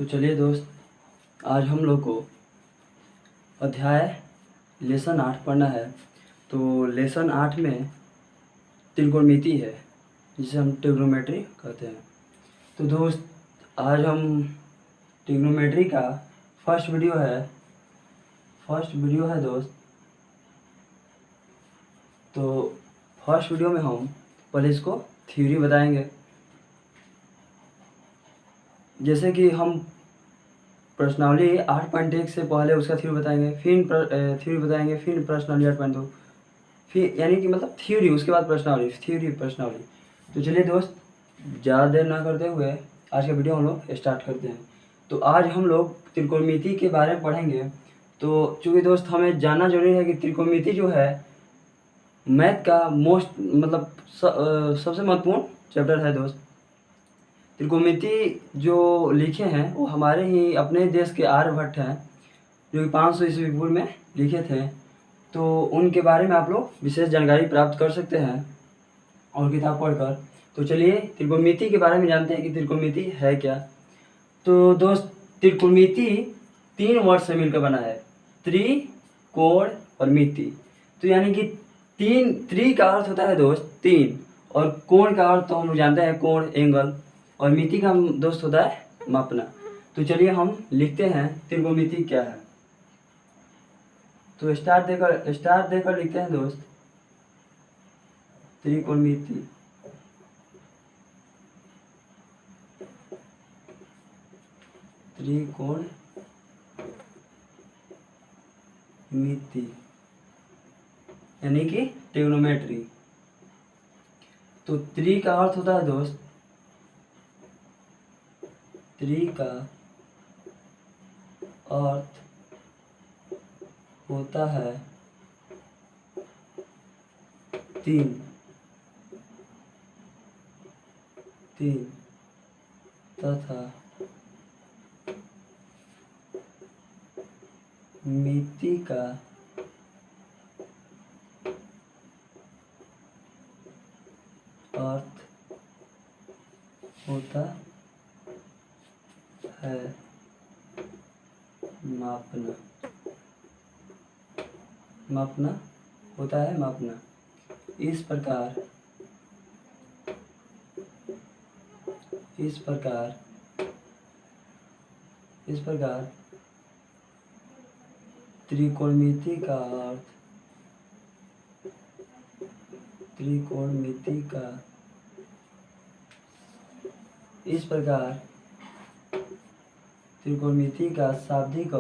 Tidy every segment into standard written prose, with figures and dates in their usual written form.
चलिए दोस्त, आज हम लोग को अध्याय लेसन 8 पढ़ना है। तो लेसन 8 में त्रिकोणमिति है, जिसे हम ट्रिग्नोमेट्री कहते हैं। तो दोस्त, आज हम ट्रिग्नोमेट्री का फर्स्ट वीडियो है दोस्त। तो फर्स्ट वीडियो में हम पहले इसको थ्योरी बताएंगे, जैसे कि हम प्रश्नावली 8.1 से पहले उसका थ्योरी बताएंगे, फिर थ्योरी बताएंगे, फिर प्रश्नावली 8.2, फिर यानी कि मतलब थ्योरी, उसके बाद प्रश्नावली, थ्योरी प्रश्नावली। तो चलिए दोस्त, ज़्यादा देर ना करते हुए आज का वीडियो हम लोग स्टार्ट करते हैं। तो आज हम लोग त्रिकोणमिति के बारे में पढ़ेंगे। तो चूँकि दोस्त हमें जानना जरूरी है कि त्रिकोणमिति जो है मैथ का सबसे महत्वपूर्ण चैप्टर है दोस्त। त्रिकोणमिति जो लिखे हैं वो हमारे ही अपने देश के आर्यभट्ट हैं, जो कि 500 ईस्वी पूर्व में लिखे थे। तो उनके बारे में आप लोग विशेष जानकारी प्राप्त कर सकते हैं और किताब पढ़कर। तो चलिए त्रिकोणमिति के बारे में जानते हैं कि त्रिकोणमिति है क्या। तो दोस्त, त्रिकोणमिति 3 वर्ड से मिलकर बना है, त्रिकोण और मिति। तो यानी कि त्रि का अर्थ होता है दोस्त 3, और कोण का अर्थ तो हम लोग जानते हैं कोण, एंगल, और मिति का दोस्त होता है मापना। तो चलिए हम लिखते हैं त्रिकोणमिति क्या है। तो स्टार देकर लिखते हैं दोस्त, त्रिकोणमिति। त्रिकोणमिति यानी कि ट्रिग्नोमेट्री। तो त्रि का अर्थ होता है दोस्त, त्रि का अर्थ होता है 3 तथा मिति का अर्थ होता है मापना होता है मापना। इस प्रकार त्रिकोणमिति का अर्थ, इस प्रकार त्रिकोणमिति का शाब्दिक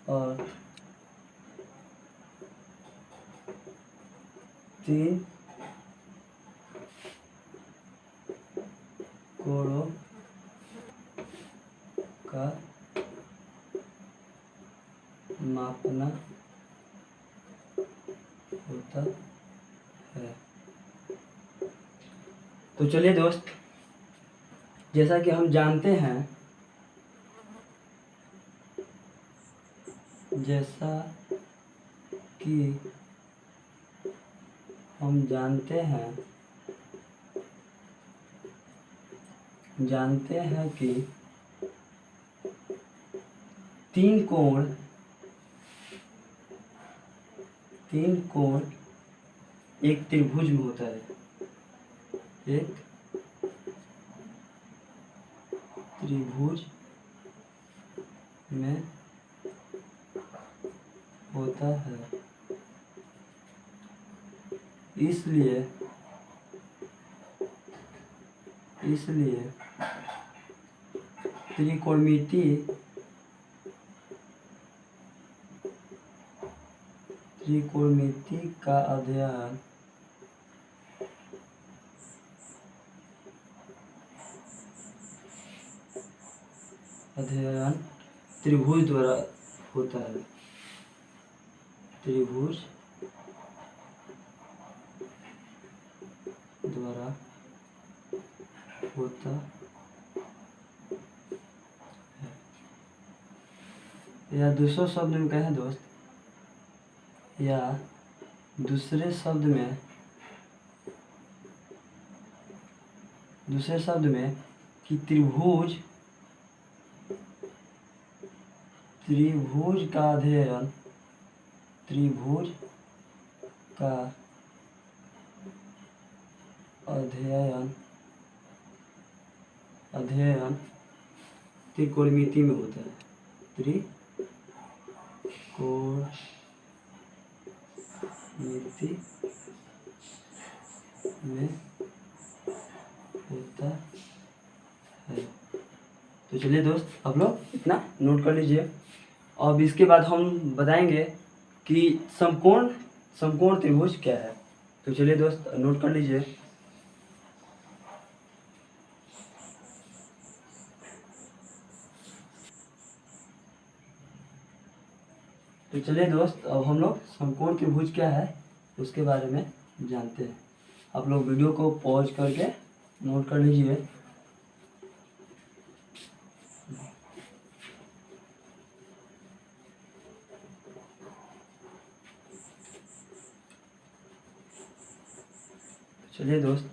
अर्थ 3 कोणों का मापना होता है। तो चलिए दोस्त, जैसा कि हम जानते हैं कि 3 कोण एक त्रिभुज में होता है, एक त्रिभुज में होता है। इसलिए त्रिकोणमिति का अध्ययन त्रिभुज द्वारा होता है। त्रिभुज द्वारा होता है, या दूसरे शब्द में कहें दोस्त, या दूसरे शब्द में दूसरे शब्द में कि त्रिभुज का अध्ययन, त्रिभुज का अध्ययन त्रिकोणमिति में होता है। त्रिकोणमिति में होता है। तो चलिए दोस्त, आप लोग इतना नोट कर लीजिए। अब इसके बाद हम बताएंगे कि समकोण त्रिभुज क्या है। तो चलिए दोस्त, नोट कर लीजिए। तो चलिए दोस्त, अब हम लोग समकोण त्रिभुज क्या है उसके बारे में जानते हैं। आप लोग वीडियो को पॉज करके नोट कर लीजिए। चलिए दोस्त,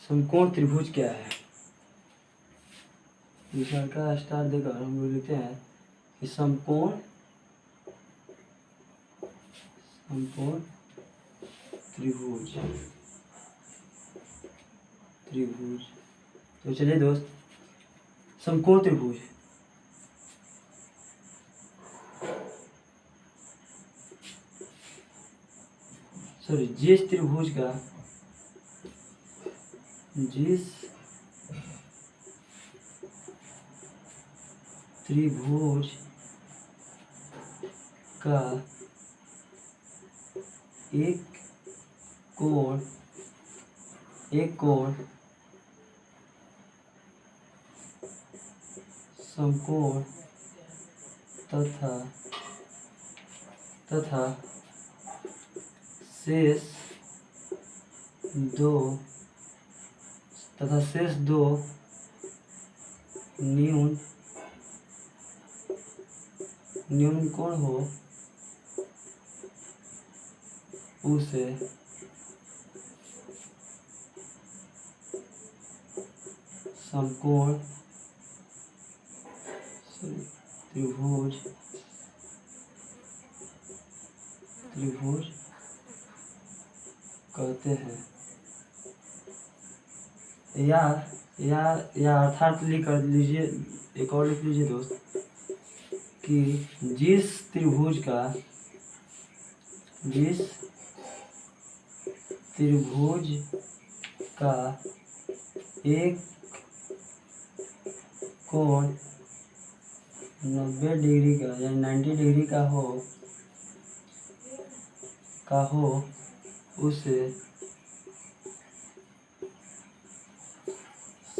समकोण त्रिभुज क्या है। विशाल का स्टार देकर हम लोग लिखते हैं कि समकोण त्रिभुज। तो चलिए दोस्त, समकोण त्रिभुज जिस त्रिभुज का एक कोण समकोण तथा शेष दो न्यून कोण हो, उसे समकोण त्रिभुज कहते हैं। या अर्थात लिख कर लीजिए, एक और लिख लीजिए दोस्त, कि जिस त्रिभुज का एक कोण 90 डिग्री का या 90 डिग्री का हो उसे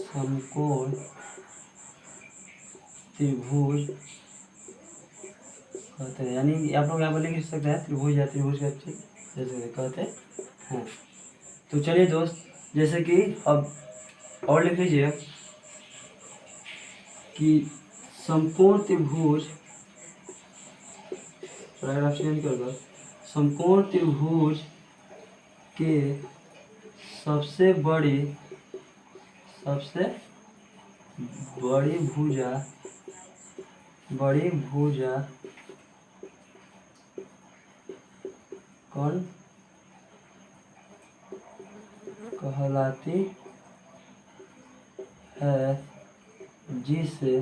समकोण त्रिभुज कहते हैं। यानी आप लोग यहाँ पर लिख सकते हैं त्रिभुज या त्रिभुज जैसे कहते हैं। तो चलिए दोस्त, जैसे कि अब और लिख लीजिए कि समकोण त्रिभुज, पैराग्राफ चेंज कर समकोण त्रिभुज के सबसे बड़ी भुजा कौन कहलाती है, जिसे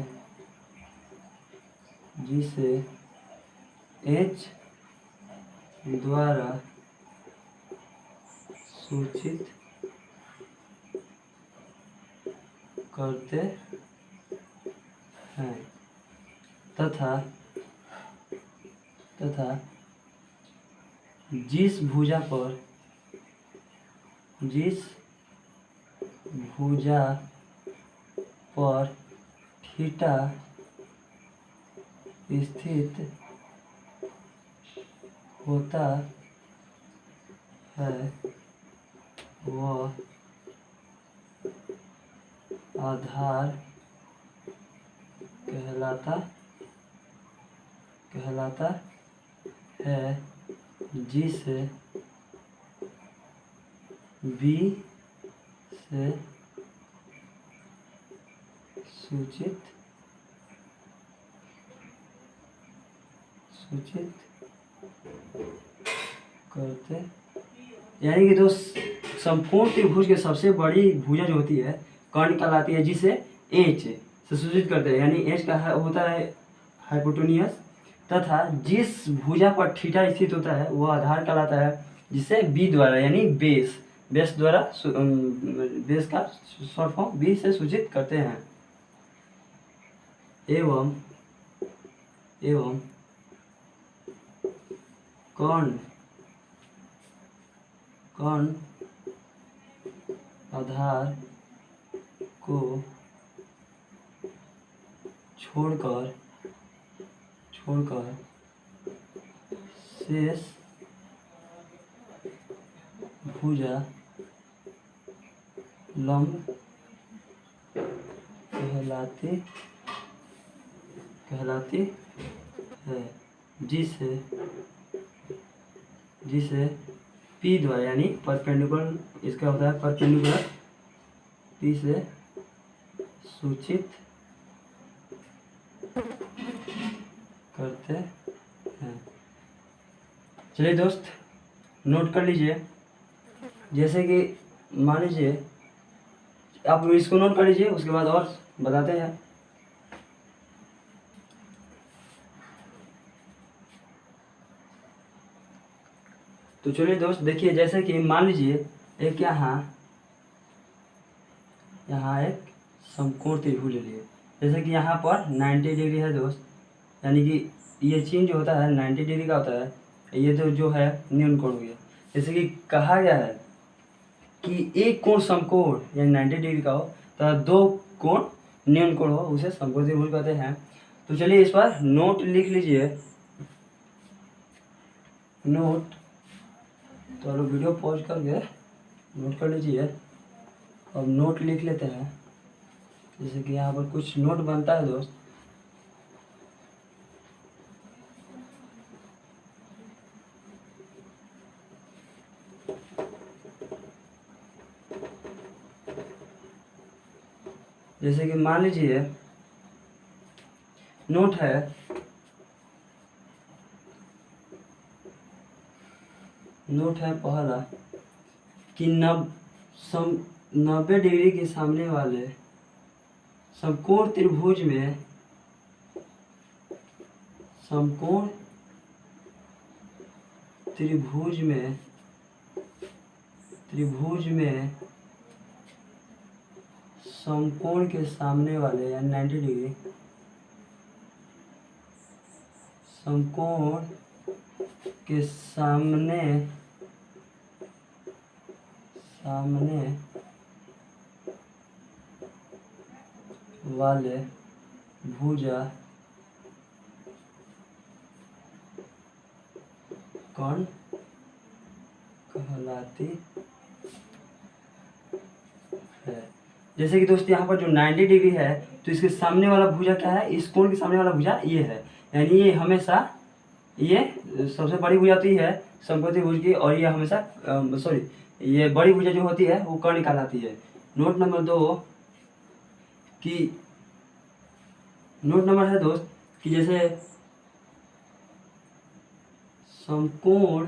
H द्वारा सूचित करते हैं तथा जिस भुजा पर थीटा स्थित होता है वह आधार कहलाता है, जिसे B से सूचित करते, यानी कि दोस्त संपूर्ण त्रिभुज के सबसे बड़ी भुजा जो होती है कर्ण कहलाती है, जिसे एच से सूचित करते हैं। यानी एच का होता है हाइपोटेन्यूस, तथा जिस भुजा पर थीटा स्थित होता है वह आधार कहलाता है, जिसे बी द्वारा यानी बेस द्वारा बेस का शॉर्ट फॉर्म बी से सूचित करते हैं। एवं कर्ण आधार को छोड़कर शेष भुजा लंब कहलाती है, जिसे पी द्वारा यानी परपेंडिकुलर, इसका होता है परपेंडिकुलर, पी से सूचित करते हैं। चलिए दोस्त नोट कर लीजिए। जैसे कि मान लीजिए, आप इसको नोट कर लीजिए, उसके बाद और बताते हैं। तो चलिए दोस्त देखिए, जैसे कि मान लीजिए एक यहाँ एक समकोण त्रिभुज ले लिए। जैसे कि यहाँ पर 90 डिग्री है दोस्त, यानी कि ये चिन्ह जो होता है 90 डिग्री का होता है, ये तो जो है न्यून कोण हो गया। जैसे कि कहा गया है कि एक कोण समकोण यानी 90 डिग्री का हो तथा दो कोण न्यून कोण हो, उसे समकोण त्रिभुज कहते हैं। तो चलिए इस पर नोट लिख लीजिए। नोट तो लोग वीडियो पॉज करके नोट कर लीजिए। अब नोट लिख लेते हैं। जैसे कि यहाँ पर कुछ नोट बनता है दोस्त। जैसे कि मान लीजिए नोट है पहला कि 90 डिग्री के सामने वाले समकोण त्रिभुज में समकोण के सामने वाले यानी 90 डिग्री समकोण के सामने वाले भुजा कर्ण कहलाती है। जैसे कि दोस्त यहाँ पर जो 90 डिग्री है, तो इसके सामने वाला भुजा क्या है? इस कोण के सामने वाला भुजा ये है, यानी ये हमेशा ये सबसे बड़ी भुजा होती है समकोण त्रिभुज की, और ये हमेशा ये बड़ी भुजा जो होती है वो कर्ण कहलाती है। नोट नंबर 2 कि नोट नंबर है दोस्त कि जैसे समकोण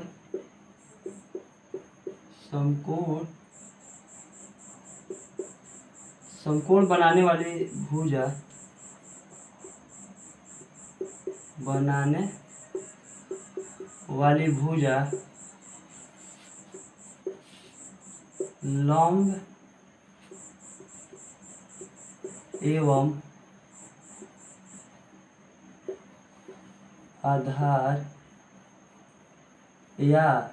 बनाने वाली भुजा लंब एवं आधार या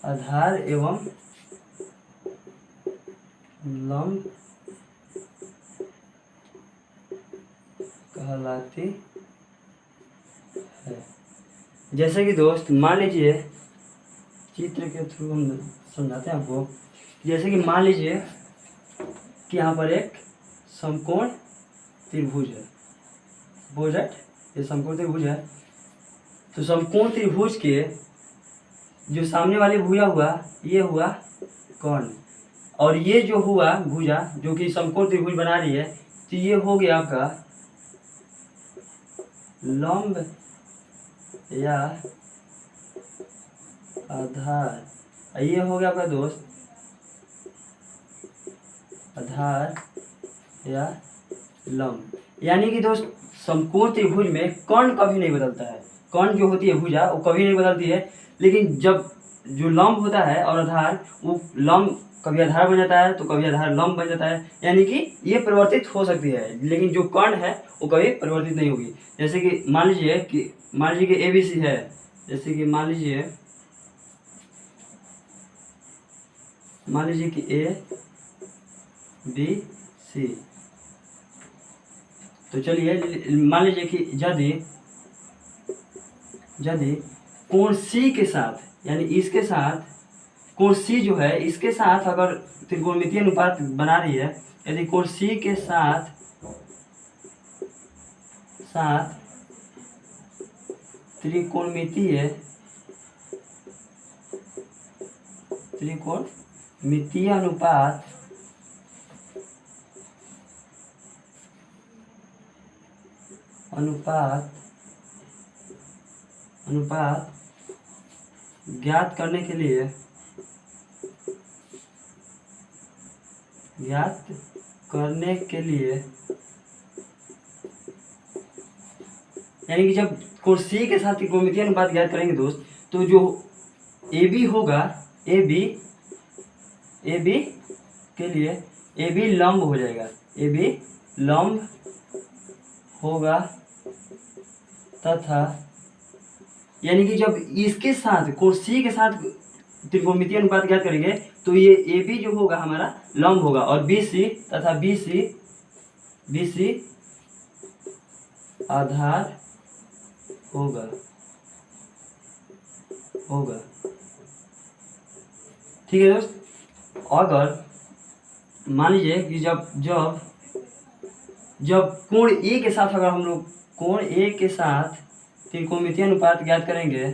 आधार एवं लंब कहलाती है। जैसे कि दोस्त मान लीजिए, चित्र के थ्रू हम समझाते हैं आपको। जैसे कि मान लीजिए कि यहाँ पर एक समकोण त्रिभुज है, ये समकोण त्रिभुज है। तो समकोण त्रिभुज के जो सामने वाली भुजा हुआ, ये हुआ कर्ण, और ये जो हुआ भुजा जो कि समकोण त्रिभुज बना रही है, तो ये हो गया आपका लंब या आधार। ये हो गया आपका दोस्त आधार या लंब। यानी कि दोस्त समकोण त्रिभुज में कर्ण कभी नहीं बदलता है। कर्ण जो होती है भुजा वो कभी नहीं बदलती है, लेकिन जब जो लंब होता है और आधार, वो लंब कभी आधार बन जाता है तो कभी आधार लंब बन जाता है। यानी कि ये परिवर्तित हो सकती है, लेकिन जो कर्ण है वो कभी परिवर्तित नहीं होगी। जैसे कि मान लीजिए कि ABC है, जैसे कि मान लीजिए कि ABC। तो चलिए मान लीजिए कि यदि कोण C के साथ, यानी इसके साथ कोण C जो है इसके साथ अगर त्रिकोणमितीय अनुपात बना रही है, यदि कोण C के साथ त्रिकोणमितीय अनुपात ज्ञात करने के लिए यानी कि जब कोण C के साथ त्रिकोणमितीय अनुपात ज्ञात करेंगे दोस्त, तो जो AB होगा, AB के लिए AB लंब हो जाएगा, AB लंब होगा तथा यानी कि जब इसके साथ कोण C के साथ त्रिकोणमितीय अनुपात ज्ञात करेंगे तो ये AB जो होगा हमारा लंब होगा, और BC तथा BC आधार होगा। ठीक है दोस्त। अगर मान लीजिए कि जब कोण A के साथ अगर हम लोग कोण A के साथ त्रिकोणमितीय अनुपात ज्ञात करेंगे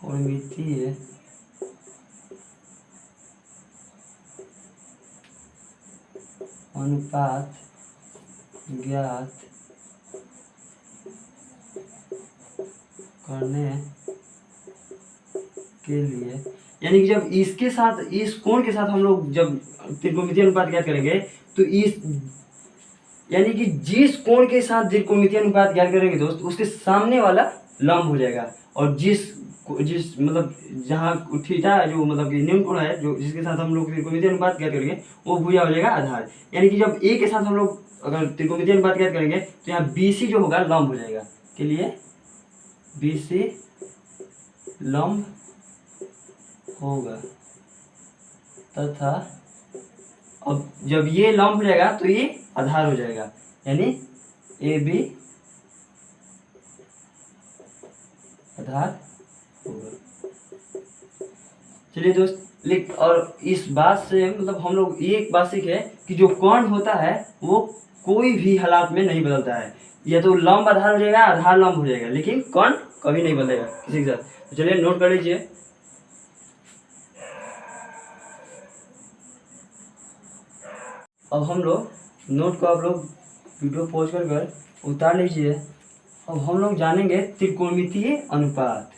त्रिकोणमितीय अनुपात ज्ञात करने के लिए, यानी कि जब इसके साथ इस कोण के साथ हम लोग जब त्रिकोणमितीय अनुपात ज्ञात करेंगे तो यानी कि जिस कोण के साथ त्रिकोणमितीय अनुपात ज्ञात करेंगे दोस्त, उसके सामने वाला लंब हो जाएगा, और जिस मतलब जहाँ थीटा जो मतलब कि न्यून कोण है, जो जिसके साथ हम लोग त्रिकोणमितीय अनुपात ज्ञात करेंगे वो भुजा हो जाएगा आधार। यानी कि जब A के साथ हम लोग अगर त्रिकोणमितीय अनुपात ज्ञात करेंगे तो यहाँ BC जो होगा लंब हो जाएगा, के लिए BC लंब होगा तथा अब जब ये लंब हो जाएगा तो ये आधार हो जाएगा, यानी AB आधार होगा। चलिए दोस्त, और इस बात से मतलब हम लोग ये एक बात सीखे कि जो कर्ण होता है वो कोई भी हालात में नहीं बदलता है। या तो लंब आधार हो जाएगा, आधार लंब हो जाएगा, लेकिन कर्ण कभी नहीं बदलेगा किसी के साथ। तो चलिए नोट कर लीजिए। अब हम लोग नोट को आप लोग वीडियो पॉज कर उतार लीजिए। अब हम लोग जानेंगे त्रिकोणमितीय अनुपात।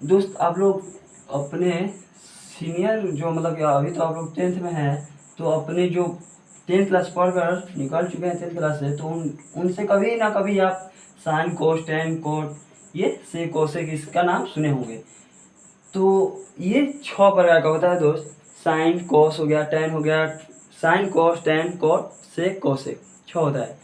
दोस्त आप लोग अपने सीनियर जो मतलब अभी तो आप लोग 10th में हैं, तो अपने जो 10th क्लास पढ़कर निकल चुके हैं 10th क्लास से, तो उनसे कभी ना कभी आप साइन कोस टेन कोट ये से कोसेक इसका नाम सुने होंगे। तो ये 6 प्रकार का होता है दोस्त। साइन कोस हो गया, टेन हो गया, sine cos tan cot sec cosec 6 होता है।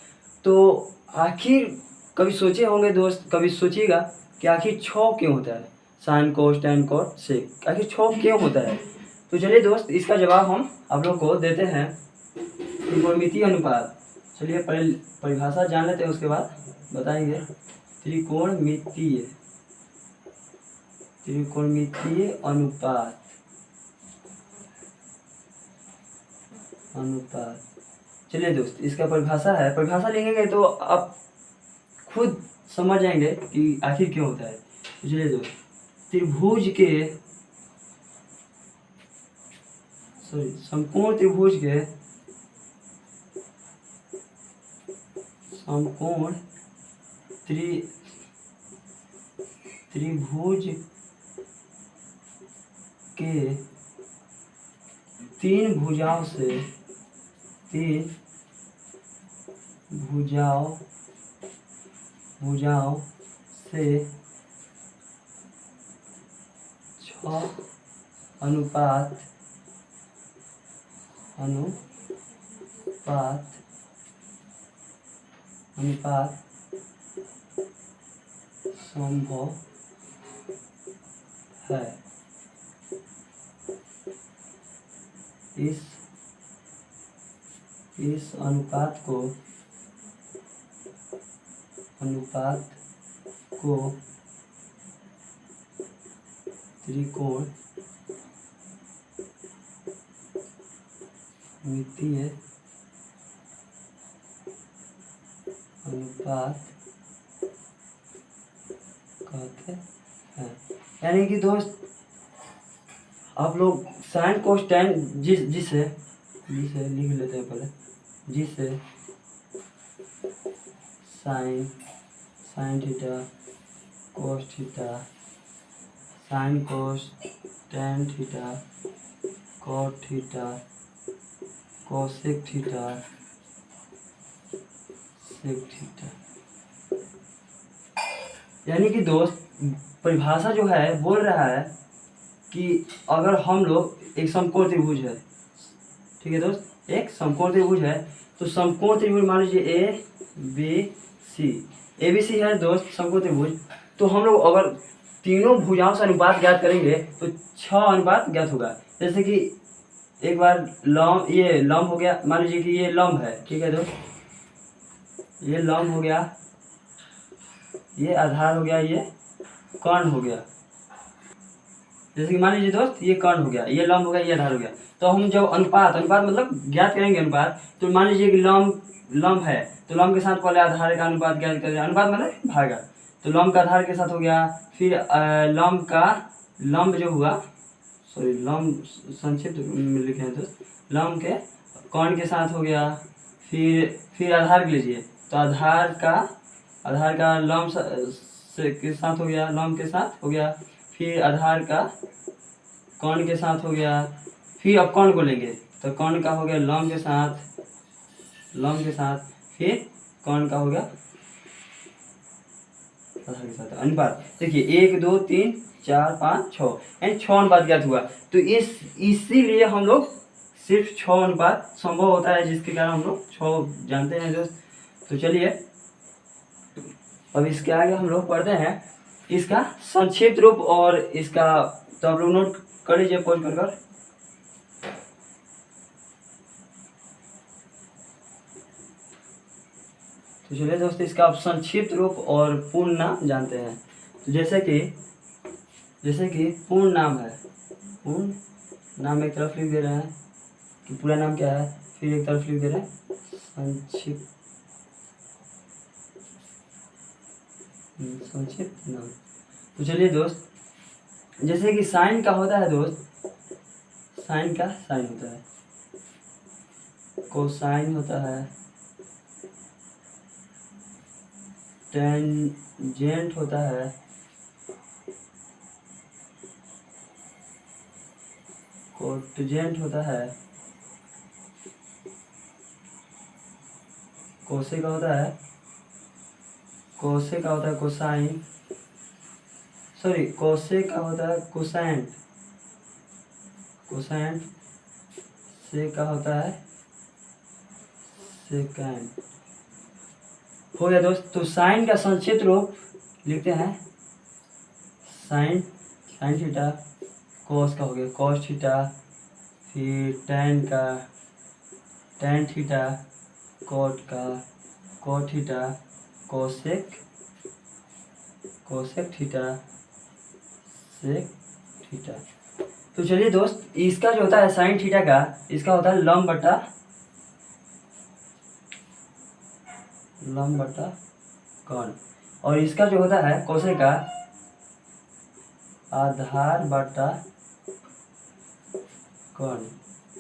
तो आखिर कभी सोचे होंगे दोस्त, कभी सोचिएगा कि आखिर 6 क्यों होता है, sine cos tan cot sec आखिर 6 क्यों होता है। तो चलिए दोस्त, इसका जवाब हम आप लोग को देते हैं त्रिकोणमितीय अनुपात। चलिए परिभाषा जान लेते हैं, उसके बाद बताएंगे। त्रिकोणमितीय अनुपात। चलिए दोस्त, इसका परिभाषा है, परिभाषा लिखेंगे तो आप खुद समझ जाएंगे कि आखिर क्यों होता है। तो चलिए दोस्त, त्रिभुज के समकोण त्रिभुज के समकोण त्रिभुज के तीन भुजाओं से छः अनुपात संभव है। इस अनुपात को त्रिकोणमितीय अनुपात कहते हैं। यानी कि दोस्त आप लोग साइन कोस टेन जिसे लिख लेते हैं पहले, जिसे sine theta cos theta, sine cos tan theta, cot theta, cosec theta, sec theta. यानी कि दोस्त परिभाषा जो है बोल रहा है कि अगर हम लोग एक समकोण त्रिभुज है, ठीक है दोस्त, एक समकोण त्रिभुज है, तो समकोण त्रिभुज मान लीजिए ABC है दोस्त समकोण त्रिभुज। तो हम लोग अगर तीनों भुजाओं से अनुपात ज्ञात करेंगे तो 6 अनुपात ज्ञात होगा। जैसे कि एक बार ये लंब हो गया, मान लीजिए कि ये लंब है, ठीक है दोस्त, ये लंब हो गया, ये आधार हो गया, ये कर्ण हो गया। जैसे कि मान लीजिए दोस्त ये कर्ण हो गया, ये लंब हो गया, ये आधार हो गया। तो हम जब अनुपात मतलब ज्ञात करेंगे अनुपात, तो मान लीजिए कि लंब है, तो लंब के साथ पहले आधार का अनुपात ज्ञात करेंगे। अनुपात मतलब भागा, तो लंब का आधार के साथ हो गया, फिर लंब जो हुआ, लंब संक्षिप्त में लिखे हैं दोस्त, लंब के कर्ण के साथ हो गया, फिर आधार के लीजिए, तो आधार का लंब के साथ हो गया, लंब के साथ हो गया, फिर आधार का कर्ण के साथ हो गया, फिर अब कर्ण को लेंगे, तो कर्ण का हो गया लंब के साथ, फिर कर्ण का हो गया आधार के साथ। अनुपात देखिए 1 2 3 4 5 6, यानी 6 अनुपात ज्ञात हुआ। तो इसीलिए हम लोग सिर्फ 6 अनुपात संभव होता है, जिसके कारण हम लोग 6 जानते हैं दोस्त। तो चलिए अब इसके आगे हम लोग पढ़ते हैं इसका संक्षिप्त रूप और इसका, तो आप लोग नोट कर लीजिए पॉज कर। तो चलिए दोस्त इसका आप संक्षिप्त रूप और पूर्ण नाम जानते हैं। तो जैसे कि पूर्ण नाम है, पूर्ण नाम एक तरफ लिख दे रहे हैं कि पूरा नाम क्या है, फिर एक तरफ लिख दे रहे हैं संक्षिप्त नाम। तो चलिए दोस्त, जैसे कि साइन का होता है दोस्त, साइन का साइन होता है, कोसाइन होता है, टेंजेंट होता है, कोटजेंट होता है, कोसे का होता है कोसाइन, कोसे का होता है कोसेंट, से का होता है सेकेंड। हो गया दोस्त। तो साइन का संक्षिप्त रूप लिखते हैं, साइन थीटा, कॉस का हो गया कॉस थीटा, फिर tan theta, cot theta, cosec theta, sec theta. तो चलिए दोस्त, इसका जो होता है साइन थीटा का, इसका होता है लंब बटा कर्ण, और इसका जो होता है कोसेक का आधार बटा कौन,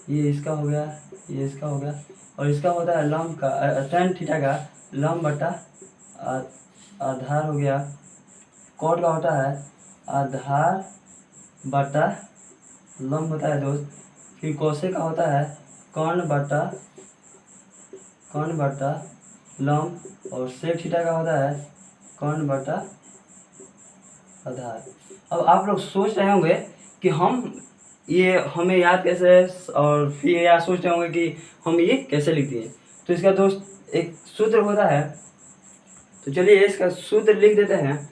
ये इसका हो गया, ये इसका हो गया, और इसका होता है लंब का tan थीटा का लंब बटा आधार हो गया, कॉट का होता है आधार बटा लंब होता है दोस्त, फिर कोसेक का होता है कर्ण बटा लंब, और सेक थीटा का होता है कर्ण बटा आधार। अब आप लोग सोच रहे होंगे कि हमें याद कैसे है, और फिर यार सोच रहे होंगे कि हम ये कैसे लिखते हैं। तो इसका दोस्त एक सूत्र होता है, तो चलिए इसका सूत्र लिख देते हैं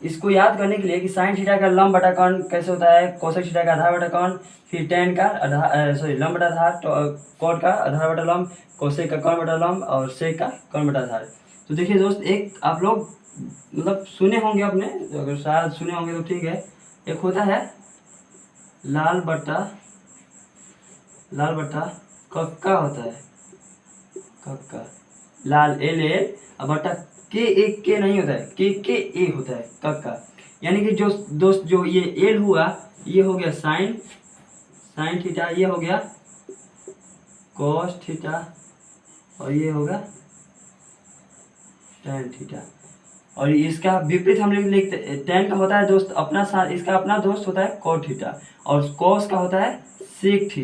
इसको याद करने के लिए कि साइन थीटा का लंब बटा कर्ण कैसे होता है, कोसेक थीटा का आधार बटा कर्ण, फिर टेन का लंब बटा आधार, कॉट का आधार बटा लंब, कोसेक का कर्ण बटा लंब, और सेक का कर्ण बटा आधार। तो देखिए दोस्त, एक आप लोग मतलब सुने होंगे अपने, अगर शायद सुने होंगे तो ठीक है, एक होता है लाल बटा कक्का होता है, कक्का लाल एल बटा के एक के नहीं होता है, के ए होता है कक्का। यानी कि जो दोस्त जो ये एल हुआ, ये हो गया साइन थीटा, ये हो गया कॉस थीटा, और ये होगा tan थीटा। और इसका विपरीत हम लोग लिखते, tan का होता है दोस्त अपना साथ, इसका अपना दोस्त होता है cot थीटा, और cos का होता है sec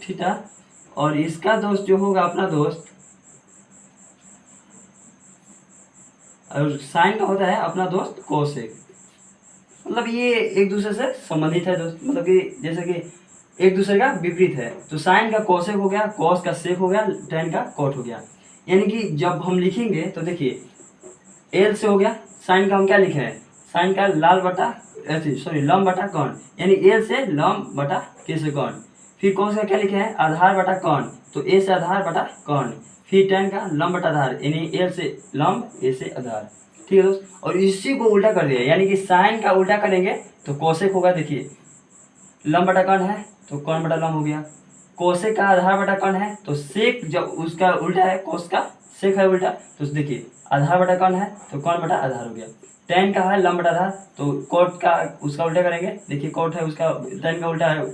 थीटा, और इसका दोस्त जो होगा अपना दोस्त, और साइन का होता है अपना दोस्त कोसेक। मतलब ये एक दूसरे से संबंधित है दोस्त, मतलब कि जैसे कि एक दूसरे का विपरीत है। तो साइन का कोसेक हो गया, कॉस का सेक हो गया, टेन का कॉट हो गया। यानी कि जब हम लिखेंगे तो देखिए एल से हो गया, साइन का हम क्या लिखे हैं, साइन का लंब बटा कर्ण, यानी एल से लंब बटा के से कर्ण। फिर कॉस का क्या लिखे हैं, आधार बटा कर्ण, तो ए से आधार बटा कर्ण। फिर टेन का लंब बटा आधार, यानी एल से लंब, ए से आधार। ठीक है दोस्त, और इसी को उल्टा कर दिया, यानी कि साइन का उल्टा करेंगे तो कोसेक होगा। देखिए लंब बटा कर्ण है तो कर्ण बटा लंब हो गया, कोसेक का आधार बटा कर्ण है तो सेक, जब उसका उल्टा है कोस का सेक है उल्टा, तो देखिए आधार बटा कर्ण है तो कर्ण बटा आधार हो गया। टेन का है लंब बटा आधार, तो कोट का उसका उल्टा करेंगे, देखिए कोट है उसका टेन का उल्टा है,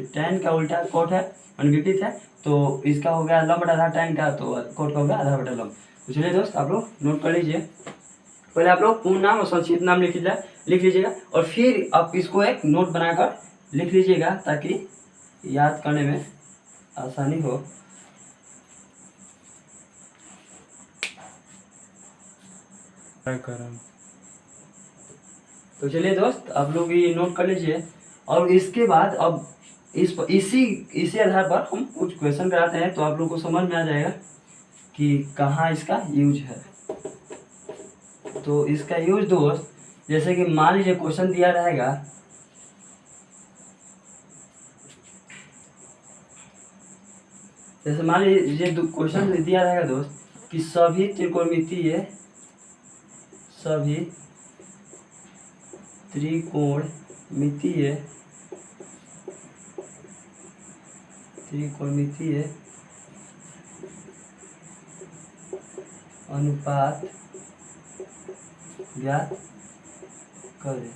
टेन का उल्टा कोट है, विपरीत है, तो इसका हो गया लंब बटा आधार टेन का, तो कोट का हो गया आधार बटा लंब। तो चलिए दोस्त आप लोग नोट कर लीजिए, पहले आप लोग पूर्ण नाम और संक्षिप्त नाम लिख लीजिएगा, और फिर आप इसको एक नोट बनाकर लिख लीजिएगा ताकि याद करने में आसानी हो। तो चलिए दोस्त आप लोग ये नोट कर लीजिए, और इसके बाद अब इसी आधार पर हम कुछ क्वेश्चन कराते हैं, तो आप लोग को समझ में आ जाएगा कि कहाँ इसका यूज है। तो इसका यूज दोस्त, जैसे कि मान लीजिए क्वेश्चन दिया रहेगा, जैसे मान लीजिए क्वेश्चन दिया रहेगा दोस्त कि सभी त्रिकोणमितीय अनुपात ज्ञात करें,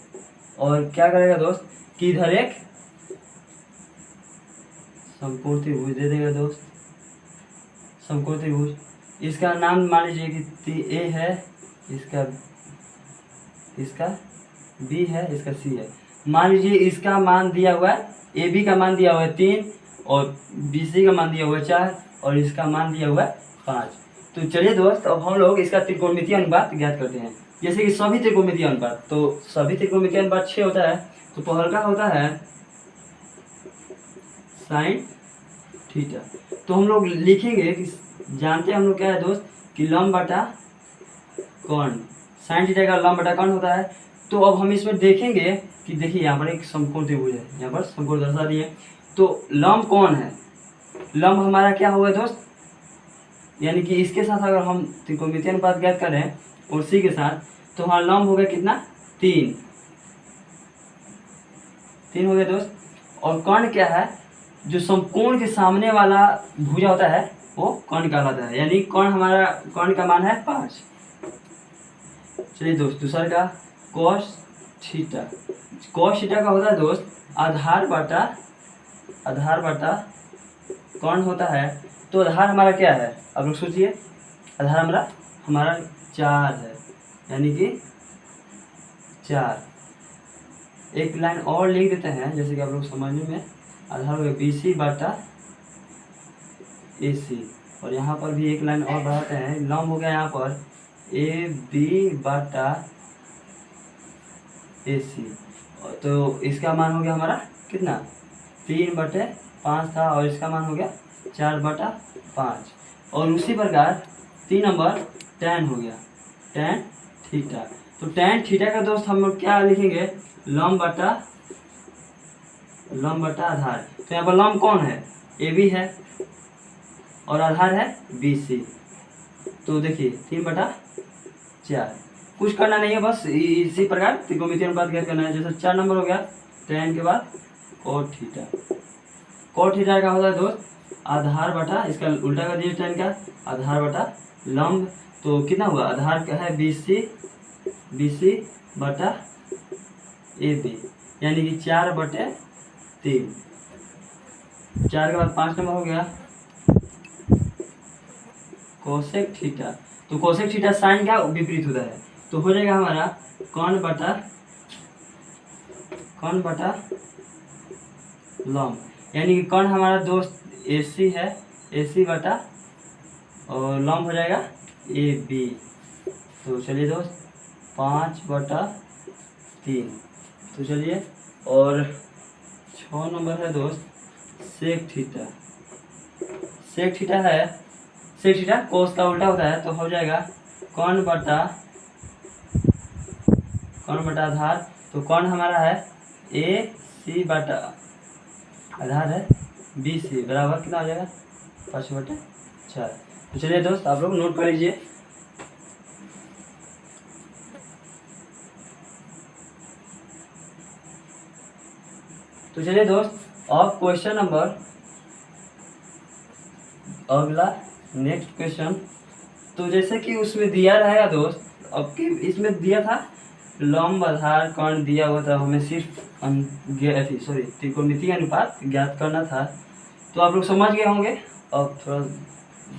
और क्या करेगा दोस्त कि इधर एक समकोण त्रिभुज दे देगा दोस्त, समकोण त्रिभुज, इसका नाम मान लीजिए कि ए है, इसका बी है, इसका सी है। मान लीजिए इसका मान दिया हुआ है, ए बी का मान दिया हुआ है 3, और बी सी का मान दिया हुआ है 4, और इसका मान दिया हुआ है 5। तो चलिए दोस्त अब हम लोग इसका त्रिकोणमितीय अनुपात ज्ञात करते हैं। जैसे कि सभी त्रिकोणमितीय अनुपात, तो सभी त्रिकोणमितीय अनुपात 6 होता है, तो पहला होता है साइन थीटा। तो हम लोग लिखेंगे कि जानते हैं हम लोग क्या है दोस्त कि लंब बटा कर्ण, साइन थीटा का लंब बटा कर्ण होता है। तो अब हम इसमें देखेंगे कि देखिए यहाँ पर एक समकोण त्रिभुज है, यहाँ पर समकोण दर्शा दिए, तो लंब कौन है, लंब हमारा क्या हुआ दोस्त, यानी कि इसके साथ अगर हम त्रिकोणमितीय अनुपात ज्ञात करें और सी के साथ, तो हमारा लंब हो गया कितना 3 हो गया दोस्त। और कर्ण क्या है, जो समकोण के सामने वाला भुजा होता है वो कर्ण कहलाता है, यानी कर्ण का मान है 5। चलिए दोस्त, दूसरा का कॉस थीटा। कॉस थीटा का होता है दोस्त आधार बटा कौन होता है। तो आधार हमारा क्या है, आप लोग सोचिए। आधार हमारा 4 है, यानी कि 4। एक लाइन और लिख देते हैं जैसे कि आप लोग समझने में। आधार हो गया BC बटा AC, और यहाँ पर भी एक लाइन और बढ़ाते हैं। लंब हो गया यहाँ पर AB बटा AC, तो इसका मान हो गया हमारा कितना 3/5 था, और इसका मान हो गया 4/5। और उसी प्रकार 3 नंबर tan हो गया, tan थीटा। तो tan थीटा का दोस्त हम लोग क्या लिखेंगे, लंब बटा आधार। तो यहाँ पर लंब कौन है, AB है, और आधार है BC। तो देखिए 3/4, कुछ करना नहीं है, बस इसी प्रकार त्रिकोणमितीय अनुपात ज्ञात करना है। जैसे 4 नंबर हो गया tan के बाद cot थीटा। cot थीटा का होता है दोस्त आधार बटा, इसका उल्टा कर दीजिए tan का, आधार बटा लंब। तो कितना हुआ, आधार का है BC बटा AB, यानी कि 4/3। 4 के बाद 5 नंबर हो गया कोसेक थीटा। तो कोसेक थीटा साइन का विपरीत होता है, तो हो जाएगा हमारा कौन बटा लंब, यानी कि कौन हमारा दोस्त AC है, AC बटा और लंब हो जाएगा AB। तो चलिए दोस्त 5/3। तो चलिए, और 6 नंबर है दोस्त सेक थीटा। सेक थीटा है, सेक थीटा कोस का उल्टा होता है, तो हो जाएगा कौन बटा आधार। तो कौन हमारा है AC बटा आधार है BC, बराबर कितना हो जाएगा 5/4। तो चलिए दोस्त आप लोग नोट कर लीजिए। तो चलिए दोस्त, अब क्वेश्चन नंबर अगला नेक्स्ट क्वेश्चन। तो जैसे कि उसमें दिया रहेगा दोस्त, अब कि इसमें दिया था लंब आधार कौन दिया हुआ था, हमें सिर्फ त्रिकोणमितीय अनुपात ज्ञात करना था। तो आप लोग समझ गए होंगे, अब थोड़ा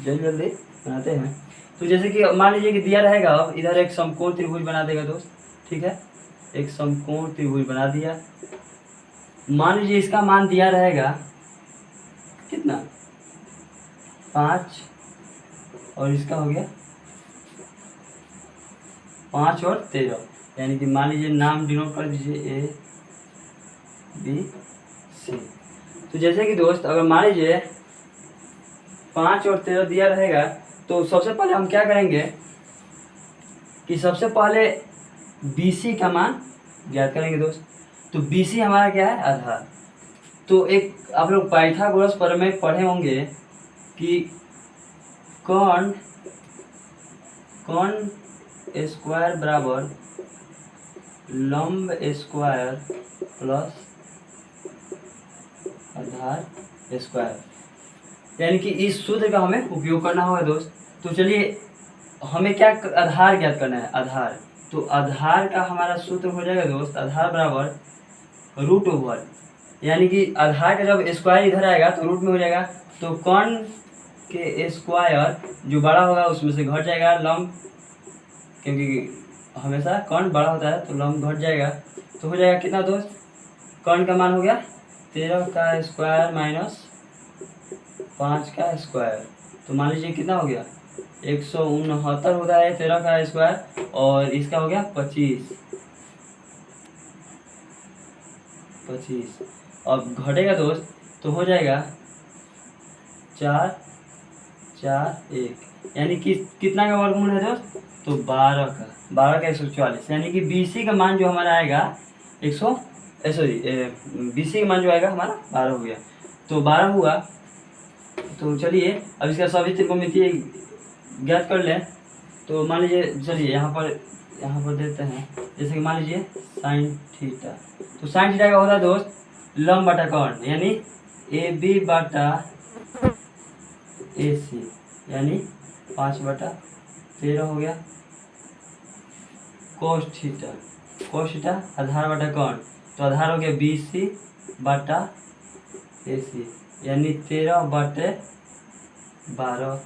जल्दी बनाते हैं। तो जैसे कि मान लीजिए कि दिया रहेगा, अब इधर एक समकोण त्रिभुज बना देगा दोस्त, ठीक है, एक समकोण त्रिभुज बना दिया। मान लीजिए इसका मान दिया रहेगा कितना 5, और इसका हो गया 5 और 13, यानी कि मान लीजिए नाम डिनोट कर दीजिए ABC। तो जैसे कि दोस्त अगर मान लीजिए 5 और 13 दिया रहेगा, तो सबसे पहले हम क्या करेंगे कि सबसे पहले BC का मान ज्ञात करेंगे दोस्त। तो BC हमारा क्या है, आधार। तो एक आप लोग पाइथागोरस प्रमेय पढ़े होंगे कि कौन स्क्वायर बराबर लंब स्क्वायर प्लस आधार स्क्वायर, यानी कि इस सूत्र का हमें उपयोग करना होगा दोस्त। तो चलिए हमें क्या आधार ज्ञात करना है, आधार। तो आधार का हमारा सूत्र हो जाएगा दोस्त आधार बराबर √, यानी कि आधार का जब स्क्वायर इधर आएगा तो रूट में हो जाएगा। तो कौन के स्क्वायर जो बड़ा होगा उसमें से घट जाएगा लंब, क्योंकि हमेशा कौन बड़ा होता है तो लंब घट जाएगा। तो हो जाएगा कितना दोस्त, कौन का मान हो गया 13 का स्क्वायर माइनस 5 का स्क्वायर। तो मान लीजिए कितना हो गया 169 होता है 13 का स्क्वायर, और इसका हो गया 25। अब घटेगा दोस्त तो हो जाएगा 4 4 1, यानी कि कितना का वर्गमूल है दोस्त, तो 12 का 144, यानी कि BC का मान जो हमारा आएगा BC का मान जो आएगा हमारा 12 हो गया। तो 12 हुआ। तो चलिए अब इसका सभी त्रिकोणमितीय ज्ञात कर लें। तो मान लीजिए, चलिए यहाँ पर देते हैं, जैसे कि मान लीजिए साइन थीटा। तो साइन थीटा का होता है दोस्त लंब बटा कौन, यानी AB बटा AC, यानी 5/13 हो गया। कोस थीटा, कोस थीटा आधार बटा कौन, तो आधार हो गया BC बटा AC, यानी 13/12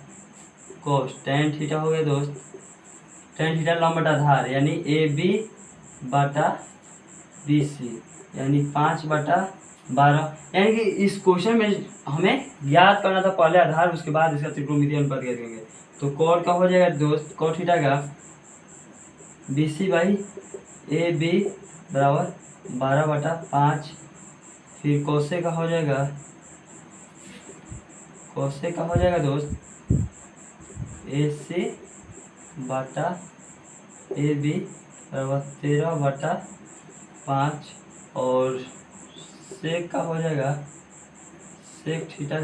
कोस टेन थीटा हो गया दोस्त। टेन थीटा लंब बटा आधार यानी AB बटा BC, यानी 5/12। यानी कि इस क्वेश्चन में हमें ज्ञात करना था पहले आधार, उसके बाद इसका त्रिकोणमितीय अनुपात ज्ञात करेंगे। तो कॉट का हो जाएगा दोस्त, कॉट थीटा का BC/AB बराबर 12/5। फिर कोसे का हो जाएगा, कोसे का हो जाएगा दोस्त AC बटा AB बराबर 13/5। और सेक का हो जाएगा, सेक थीटा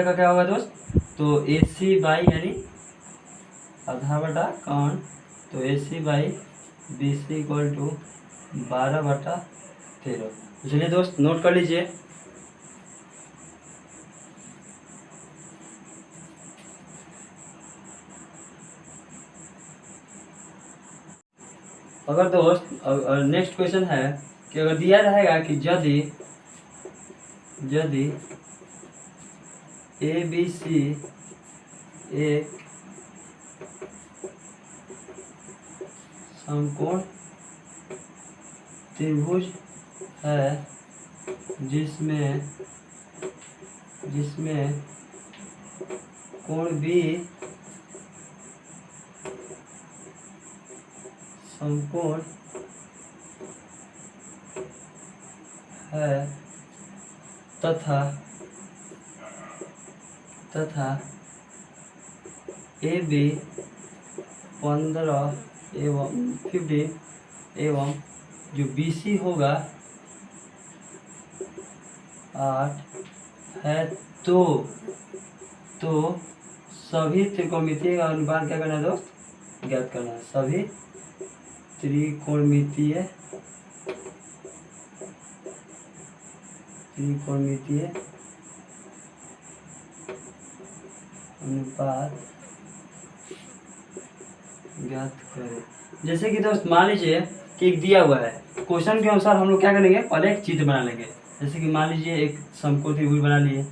का क्या होगा दोस्त, तो AC बाई यानी आधा बटा कौन, तो AC by BC equal to 12/13। तो चलिए दोस्त नोट कर लीजिए। अगर दोस्त नेक्स्ट क्वेश्चन है कि अगर दिया रहेगा कि यदि ABC एक समकोण त्रिभुज है जिसमें कोण B समकोण है तथा AB 15 एवं 15 एवं जो BC होगा 8 है, तो सभी त्रिकोणमितीय का अनुपात क्या करना है दोस्त, ज्ञात करना है। सभी त्रिकोणमितीय अनुपात ज्ञात करें। जैसे कि दोस्त मान लीजिए कि एक दिया हुआ है, क्वेश्चन के अनुसार हम लोग क्या करेंगे, पहले एक चित्र बना लेंगे। जैसे कि मान लीजिए एक समकोण त्रिभुज बना लिए,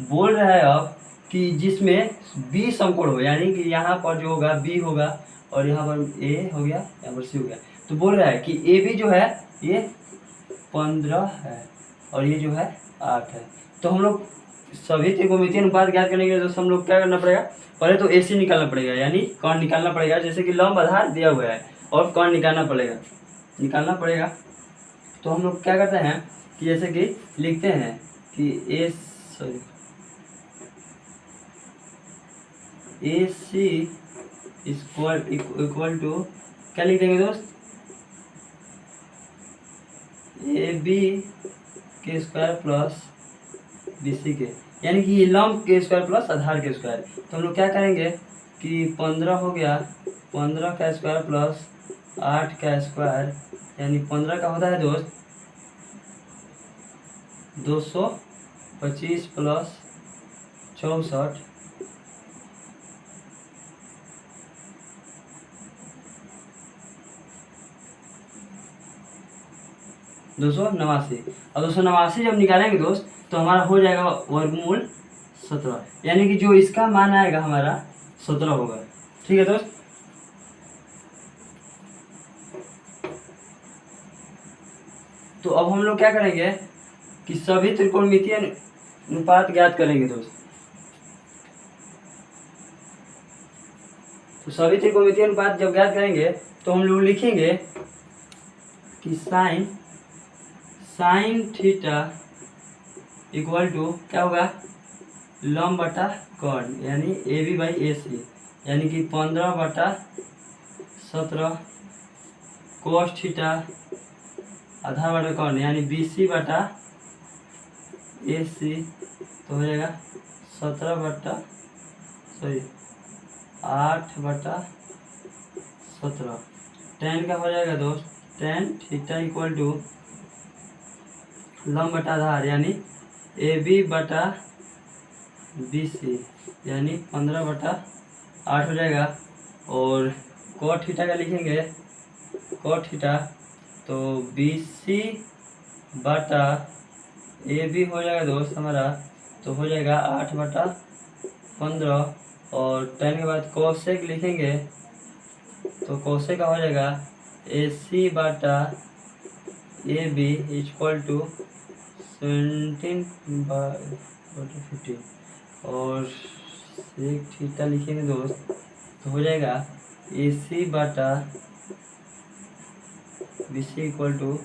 बोल रहा है अब कि जिसमें B समकोण हो, यानी कि यहाँ पर जो होगा B होगा और यहाँ पर A हो गया, यहाँ पर C हो गया। तो बोल रहा है कि AB जो है ये 15 है और ये जो है 8 है। तो हम लोग सभी त्रिकोणमितीय अनुपात ज्ञात करने के लिए दोस्त हम लोग क्या करना पड़ेगा, पहले तो AC निकालना पड़ेगा, यानी कौन निकालना पड़ेगा। जैसे कि लंब आधार दिया हुआ है और कौन निकालना पड़ेगा। तो हम लोग क्या करते हैं कि जैसे कि लिखते हैं कि AC इक्वल टू क्या लिख देंगे दोस्त, AB के स्क्वायर प्लस BC के, यानी कि ये लंब के स्क्वायर प्लस आधार के स्क्वायर। तो हम लोग क्या करेंगे कि 15 हो गया, 15 का स्क्वायर प्लस 8 का स्क्वायर, यानी 15 का होता है दोस्त 225 प्लस 64 289। और 289 जब निकालेंगे दोस्त तो हमारा हो जाएगा वर्गमूल 17, यानी कि जो इसका मान आएगा हमारा 17 होगा। ठीक है दोस्त। तो अब हम लोग क्या करेंगे कि सभी त्रिकोणमितीय अनुपात ज्ञात करेंगे दोस्त। तो सभी त्रिकोणमितीय अनुपात जब ज्ञात करेंगे तो हम लोग लिखेंगे कि साइन थीटा इक्वल टू क्या होगा, लंब बटा कौन, यानी AB/AC, यानी कि 15/17 कोस थीटा आधा बटा कौन, यानी BC बटा AC, तो हो जाएगा 8/17। टेन का हो जाएगा दोस्त, टेन थीटा इक्वल टू लंब बटा आधार यानी AB बटा BC, यानी 15/8 हो जाएगा। और कॉट थीटा का लिखेंगे कॉट थीटा, तो BC बटा AB हो जाएगा दोस्त हमारा, तो हो जाएगा 8/15, और tan के बाद कोसेक लिखेंगे तो कोसेक का हो जाएगा AC बटा AB इक्वल टू 17/15, और सेक थीटा लिखेंगे दोस्त तो हो जाएगा AC बटा BC इक्वल टू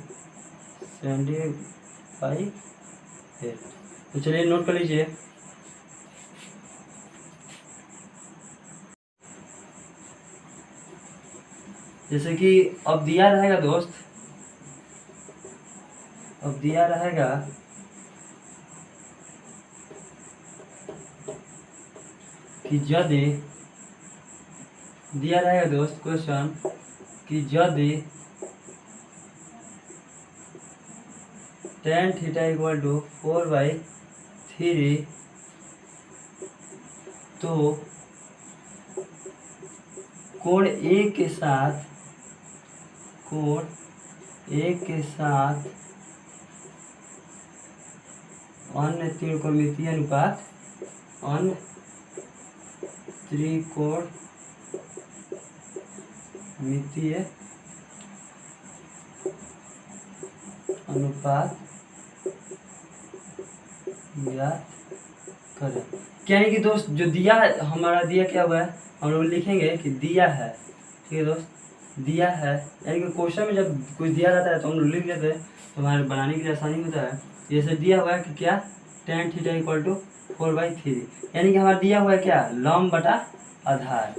75। तो चलिए नोट कर लीजिए। जैसे कि अब दिया रहेगा दोस्त, अब दिया रहेगा कि यदि दिया रहेगा दोस्त क्वेश्चन कि यदि tan थीटा इक्वल टू 4/3, तो कोण A के साथ अन्य त्रिकोणमितीय अनुपात ज्ञात करें। क्या है कि दोस्त जो दिया हमारा दिया क्या हुआ है, हम लोग लिखेंगे कि दिया है, ठीक है दोस्त, दिया है, यानी कि क्वेश्चन में जब कुछ दिया जाता है तो हम लोग लिख लेते हैं, तो हमारे बनाने के लिए आसानी होता है। जैसे दिया हुआ है कि क्या tan थीटा इक्वल टू 4/3, यानी कि हमारा दिया हुआ है क्या लंब बटा आधार,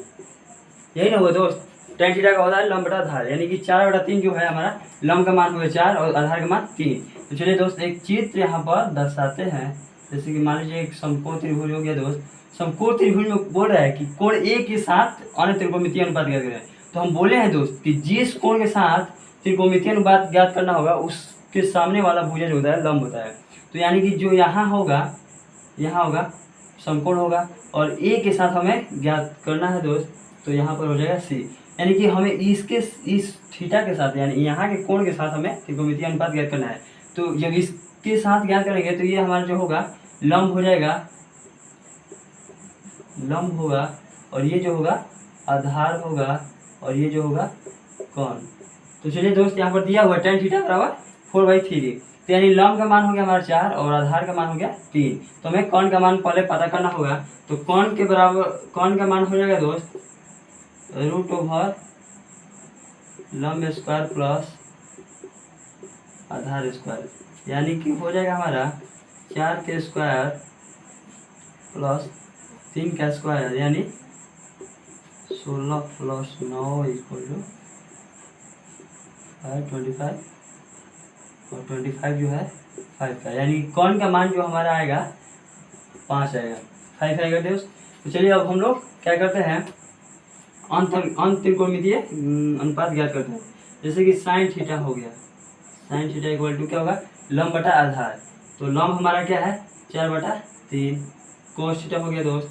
यही ना हुआ दोस्त, tan थीटा का होता है लंब बटा आधार, यानी कि 4/3 जो है हमारा लंब का मान हो गया 4 और आधार का मान 3। तो चलिए दोस्त एक चित्र यहाँ पर दर्शाते हैं। जैसे कि मान लीजिए एक समकोण त्रिभुज हो गया दोस्त, समकोण त्रिभुज में बोल रहा है कि कोण A के साथ अन्य त्रिकोणमितीय अनुपात ज्ञात करें। तो हम बोले हैं दोस्त कि जिस कोण के साथ त्रिकोणमितीय अनुपात ज्ञात करना होगा उसके सामने वाला भुजा जो होता है लंब होता है। तो यानी कि जो यहाँ होगा समकोण होगा, और A के साथ हमें ज्ञात करना है दोस्त, तो यहाँ पर हो जाएगा C, यानी कि हमें इस थीटा के साथ यानी यहाँ के कोण के साथ हमें त्रिकोणमितीय अनुपात ज्ञात करना है। तो जब इसके साथ ज्ञात करेंगे तो ये हमारा जो होगा लंब हो जाएगा, लंब होगा, और ये जो होगा आधार होगा, और ये जो होगा कोण। तो चलिए दोस्त यहाँ पर दिया हुआ tan थीटा बराबर 4/3, तो यानी लंब का मान हो गया हमारा 4 और आधार का मान हो गया 3। तो हमें कोण का मान पहले पता करना होगा। तो कोण के बराबर कोण का मान हो जाएगा दोस्त √, लंब स्क्वायर प्लस आधार स्क्वायर, यानी कि हो जाएगा हमारा 4 के स्क्वायर प्लस 3 का स्क्वायर, यानी 16 + 9 = 25, और 25 जो है 5 का, यानी कोण का मान जो हमारा आएगा 5 आएगा, 5 आएगा दोस्त। तो चलिए अब हम लोग क्या करते हैं, अंत त्रिकोणमितीय अनुपात ज्ञात करते हैं। जैसे कि साइन थीटा हो गया, साइन थीटा इक्वल टू क्या होगा लंब बटा आधार, तो लंब हमारा क्या है 4/3। कोस थीटा हो गया दोस्त,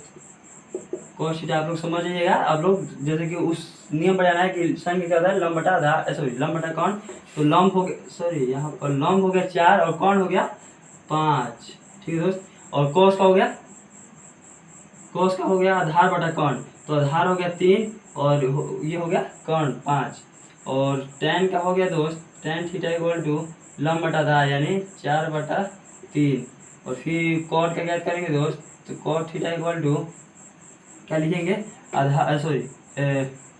कोस थीटा आप लोग समझ लीजिएगा, आप लोग जैसे कि उस नियम पर जाना है कि साइन क्या होता है लंब बटा आधार, सॉरी लंब बटा कोण, तो लंब हो गया, सॉरी यहाँ पर लंब हो गया 4 और कोण हो गया 5, ठीक है दोस्त। और कोस का हो गया, कोस का हो गया आधार बटा कोण, तो आधार हो गया 3 और ये हो गया कोण 5, और tan का हो गया दोस्त tan थीटा इक्वल टू लंब बटा आधार यानी 4/3, और फिर कोण का ज्ञात करेंगे दोस्त, तो कोट थीटा इक्वल टू क्या लिखेंगे आधार, सॉरी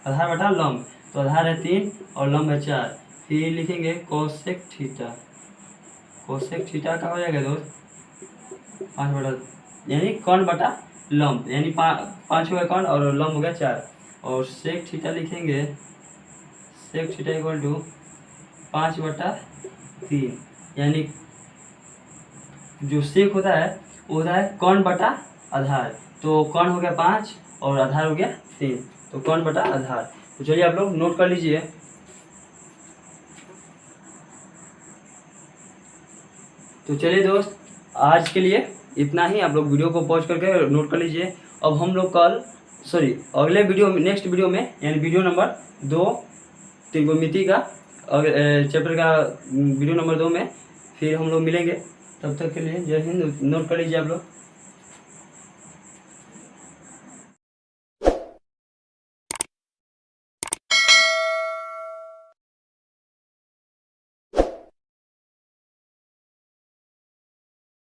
आधार बटा लंब, तो आधार है 3 और लंब है 4, फिर लिखेंगे कोसेक थीटा, कोसेक थीटा का हो जाएगा दोस्त 5/, यानी कोण बटा लंब, यानी 5 हो गया कोण और लंब हो गया 4, और सेक थीटा लिखेंगे, सेक थीटा इक्वल टू 5/3, यानी जो सेक होता है वो होता है कोण बटा आधार, तो कोण हो गया 5 और आधार हो गया 3, तो कोण बटा आधार। तो चलिए आप लोग नोट कर लीजिए। तो चलिए दोस्त आज के लिए इतना ही, आप लोग वीडियो को पॉज करके नोट कर लीजिए। अब हम लोग कल सॉरी अगले वीडियो में, नेक्स्ट वीडियो में, यानी वीडियो नंबर 2 त्रिकोणमिति का चैप्टर का वीडियो नंबर 2 में फिर हम लोग मिलेंगे। तब तक के लिए जय हिंद। नोट कर लीजिए आप लोग।